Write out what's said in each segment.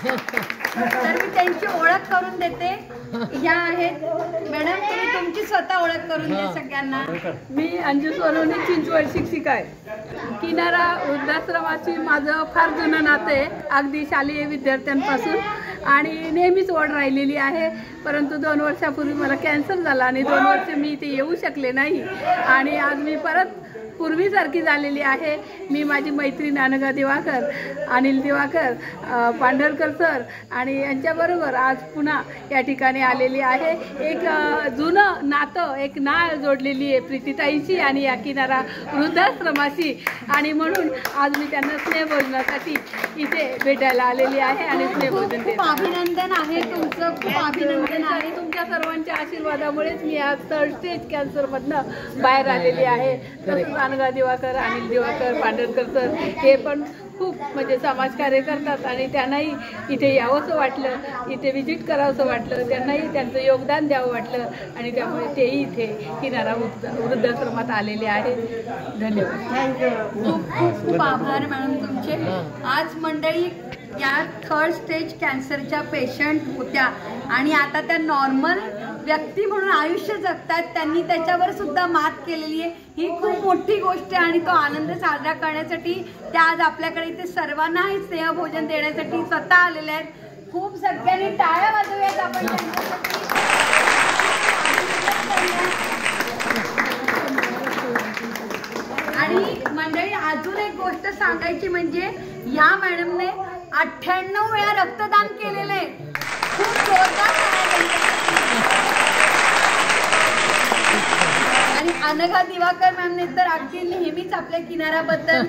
तर मी त्यांची ओळख करून देते. ह्या आहेत मॅडम, तुम्ही तुमची स्वतः ओळख करून द्या सगळ्यांना. मी अंजू सोनवणे, चिंचवड शिक्षिका आहे. किनारा वृद्धाश्रमाची माझं फार जुनं नातं आहे, अगदी शालेय विद्यार्थ्यांपासून, आणि नेहमीच ओढ राहिलेली आहे. परंतु 2 वर्षापूर्वी मला कॅन्सर झाला आणि 2 वर्ष मी इथे येऊ शकले नाही, आणि आज मी परत पूर्वीसारखी झालेली आहे. मी माझी मैत्रीण अनघा दिवाकर, अनिल दिवाकर, पांढरकर सर आणि यांच्याबरोबर आज पुन्हा या ठिकाणी आलेली आहे. एक जुनं नातं, एक नाळ जोडलेली आहे प्रीतीताईची आणि या किनारा वृद्धाश्रमाशी, आणि म्हणून आज मी त्यांना स्नेहभोजनासाठी इथे भेटायला आलेली आहे आणि स्नेहभोजन देते. खूप अभिनंदन आहे तुमचं, खूप अभिनंदन आहे. तुमच्या सर्वांच्या आशीर्वादामुळेच मी आज 3rd स्टेज कॅन्सरमधनं बाहेर आलेली आहे. तसंच अनघा दिवाकर, अनिल दिवाकर, पांढरकर सर हे पण खूप म्हणजे समाजकार्य करतात, आणि त्यांनाही इथे यावंसं वाटलं, इथे व्हिजिट करावंसं वाटलं, त्यांनाही त्यांचं योगदान द्यावं वाटलं, आणि त्यामुळे तेही इथे किनारा वृद्धाश्रमात आलेले आहेत. धन्यवाद. खूप खूप खूप आभार मॅडम तुमचे. आज मंडळी या 3rd स्टेज कॅन्सरच्या पेशंट होत्या आणि आता त्या नॉर्मल व्यक्ती म्हणून आयुष्य जगतात. त्यांनी त्याच्यावर सुद्धा मात केलेली आहे. ही खूप मोठी गोष्ट आहे, आणि तो आनंद साजरा करण्यासाठी त्या आज आपल्याकडे इथे सर्वांना हे स्नेहभोजन देण्यासाठी स्वतः आलेले आहेत. खूप सगळ्यांनी टाळ्या वाजवूयात आपण आणि मंडळी अजून एक गोष्ट सांगायची म्हणजे या मॅडमने 98 वेळा रक्तदान केलेले आहे. खूप जोरदार. आणि अनघा दिवाकर मॅमने तर अगदी नेहमीच आपल्या किनाऱ्याबद्दल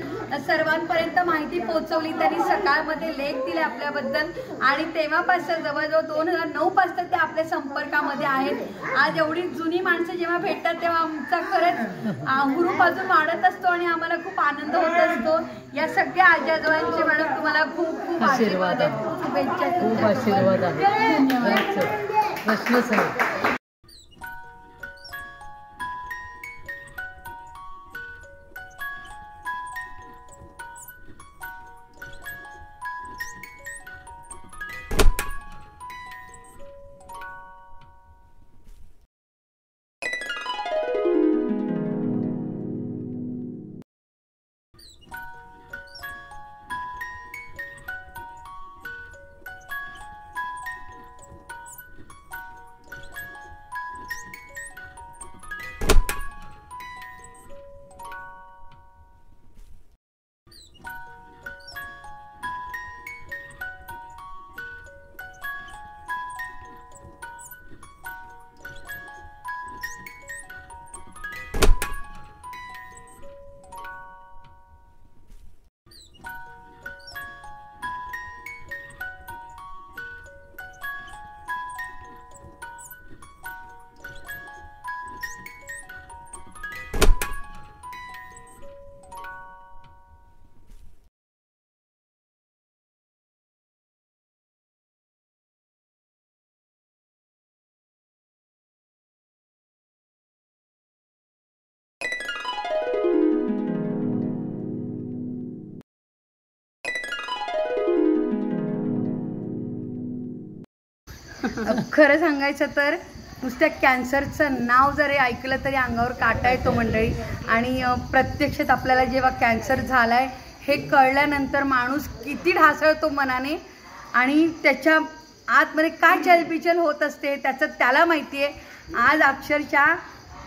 सर्वांपर्यंत माहिती पोहोचवली. त्यांनी सकाळमध्ये लेख दिले आपल्याबद्दल, आणि तेव्हापासून जवळजवळ 2009 पासून ते आपल्या संपर्कामध्ये आहेत. आज एवढी जुनी माणसं जेव्हा भेटतात तेव्हा आमचा खरंच हुरूप अजून वाढत असतो आणि आम्हाला खूप आनंद होत असतो. या सगळ्या आजाजोबांचे मॅडम तुम्हाला खूप खूप आशीर्वाद आहेत, खूप शुभेच्छा. खूप आशीर्वाद आहे. धन्यवाद. प्रश्नच आहे. खरं सांगायचं तर नुसत्या कॅन्सरचं नाव जरी ऐकलं तरी अंगावर काटा येतो मंडळी. आणि प्रत्यक्षात आपल्याला जेव्हा कॅन्सर झाला आहे हे कळल्यानंतर माणूस किती ढासळतो मनाने, आणि त्याच्या आतमध्ये काय चलबिचल होत असते त्याचं त्याला माहिती आहे. आज अक्षरशः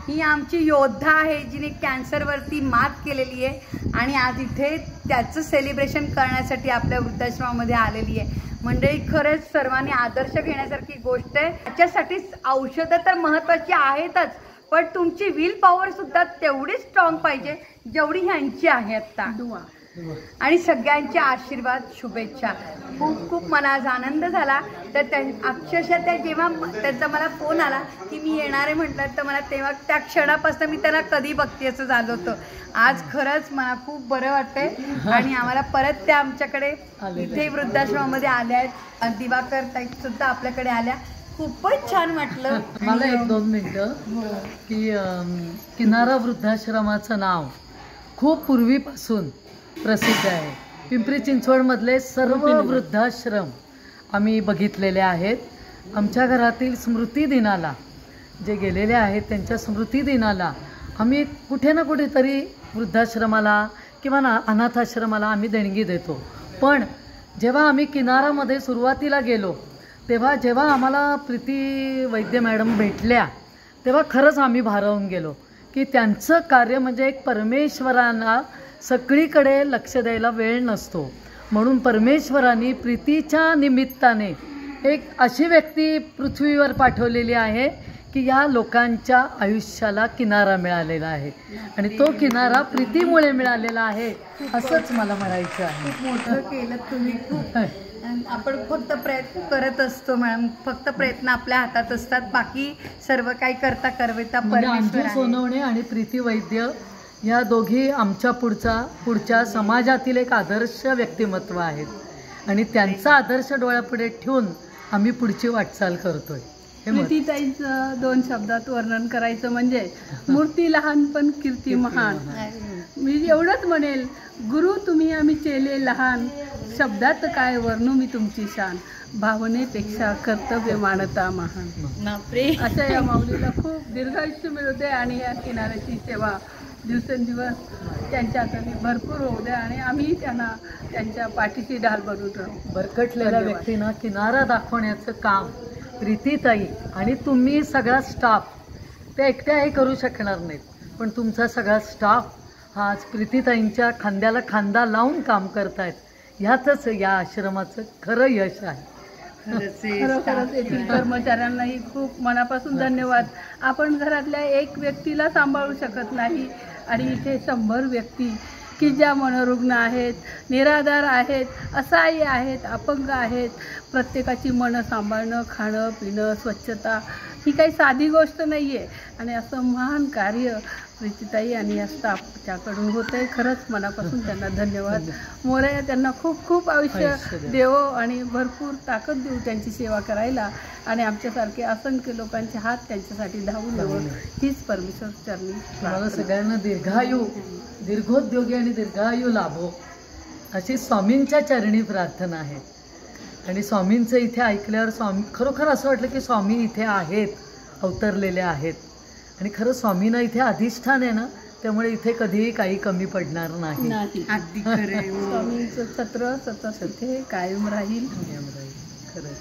ही आमची योद्धा आहे जिने कॅन्सरवरती मात केलेली आहे, आणि आज इथे त्याचं सेलिब्रेशन करण्यासाठी आपल्या वृद्धाश्रमामध्ये आलेली आहे. मंडळी खरंच सर्वांनी आदर्श घेण्यासारखी गोष्ट आहे. त्याच्यासाठीच औषधं तर महत्त्वाची आहेतच, पण तुमची विल पॉवर सुद्धा तेवढी स्ट्रॉंग पाहिजे जेवढी ह्यांची आहे आत्ता. आणि सगळ्यांचे आशीर्वाद, शुभेच्छा. खूप खूप मला आज आनंद झाला. तर अक्षरशः त्या जेव्हा त्यांचा मला फोन आला की मी येणार आहे म्हटलं, तर मला तेव्हा त्या क्षणापासून मी त्यांना कधी बघते असं झालं होतं. आज खरंच मला खूप बरं वाटतंय, आणि आम्हाला परत त्या आमच्याकडे इथे वृद्धाश्रमामध्ये आल्या आहेत. दिवाकर ताई सुद्धा आपल्याकडे आल्या. खूपच छान वाटलं. मला 1-2 मिनिटं की किनारा वृद्धाश्रमाचं नाव खूप पूर्वीपासून प्रसिद्ध आहे. पिंपरी चिंचवडमधले सर्व वृद्धाश्रम आम्ही बघितलेले आहेत. आमच्या घरातील स्मृती दिनाला जे गेलेले आहेत त्यांच्या स्मृती दिनाला आम्ही कुठे ना कुठेतरी वृद्धाश्रमाला किंवा अनाथाश्रमाला आम्ही देणगी देतो. पण जेव्हा आम्ही किनारामध्ये सुरुवातीला गेलो जेव्हा आम्हाला प्रीती वैद्य मॅडम भेटल्या तेव्हा खरंच आम्ही भारावून गेलो की त्यांचं कार्य म्हणजे एक परमेश्वरांना सगळीकडे लक्ष द्यायला वेळ नसतो, म्हणून परमेश्वरांनी प्रीतीच्या निमित्ताने एक अशी व्यक्ती पृथ्वीवर पाठवलेली आहे की या लोकांच्या आयुष्याला किनारा मिळालेला आहे आणि तो किनारा प्रीतीमुळे मिळालेला आहे असंच मला म्हणायचं आहे. खूप मोठं केलं तुम्ही, खूप. आपण फक्त प्रयत्न करत असतो मॅडम, फक्त प्रयत्न आपल्या हातात असतात, बाकी सर्व काही करता अंजू सोनवणे आणि प्रीती वैद्य या दोघी आमच्या पुढच्या समाजातील एक आदर्श व्यक्तिमत्व आहेत आणि त्यांचा आदर्श डोळ्यापुढे ठेवून आम्ही पुढची वाटचाल करतोय. प्रीतीताईंचं 2 शब्दात वर्णन करायचं म्हणजे मूर्ती लहान पण कीर्ती महान. मी एवढंच म्हणेल, गुरु तुम्ही आम्ही चेले लहान, शब्दात काय वर्णू मी तुमची शान, भावनेपेक्षा कर्तव्य मानता महान. अशा या माऊलीला खूप दीर्घायुष्य मिळवते आणि या किनाऱ्याची सेवा दिवसेंदिवस त्यांच्याकडे भरपूर होऊ द्या आणि आम्ही त्यांना त्यांच्या पाठीशी ढाल बनून राहू. भरकटलेल्या व्यक्तींना किनारा दाखवण्याचं काम प्रीतीताई आणि तुम्ही सगळा स्टाफ ते एकट्याही करू शकणार नाहीत, पण तुमचा सगळा स्टाफ हा आज प्रीतीताईंच्या खांद्याला खांदा लावून काम करतायत. ह्यातच या आश्रमाचं खरं यश आहे. खरोखरच येथील कर्मचाऱ्यांनाही खूप मनापासून धन्यवाद. आपण घरातल्या एक व्यक्तीला सांभाळू शकत नाही आणि इथे 100 व्यक्ती की ज्या मनोरुग्ण आहेत, निराधार आहेत, असहाय्य आहेत, अपंग आहेत, प्रत्येकाची मनं सांभाळणं, खाणं पिणं, स्वच्छता ही काही साधी गोष्ट नाही आहे आणि असं महान कार्य प्रीतीताई आणि या स्टाफच्याकडून होतं आहे. खरंच मनापासून त्यांना धन्यवाद. मोरया त्यांना खूप खूप आयुष्य देवो आणि भरपूर ताकद देऊ त्यांची सेवा करायला आणि आमच्यासारखे असंख्य लोकांचे हात त्यांच्यासाठी धावून देवं हीच परमेश्वर चरणी मला सगळ्यांना दीर्घोद्योगी आणि दीर्घायू लाभो अशी स्वामींच्या चरणी प्रार्थना आहे. आणि स्वामींचं इथे ऐकल्यावर खरोखर असं वाटलं की स्वामी इथे आहेत, अवतरलेले आहेत आणि खरं स्वामींना इथे अधिष्ठान आहे ना, त्यामुळे इथे कधीही काही कमी पडणार नाही. स्वामींचं छत्र सतत इथे कायम राहील. खरं.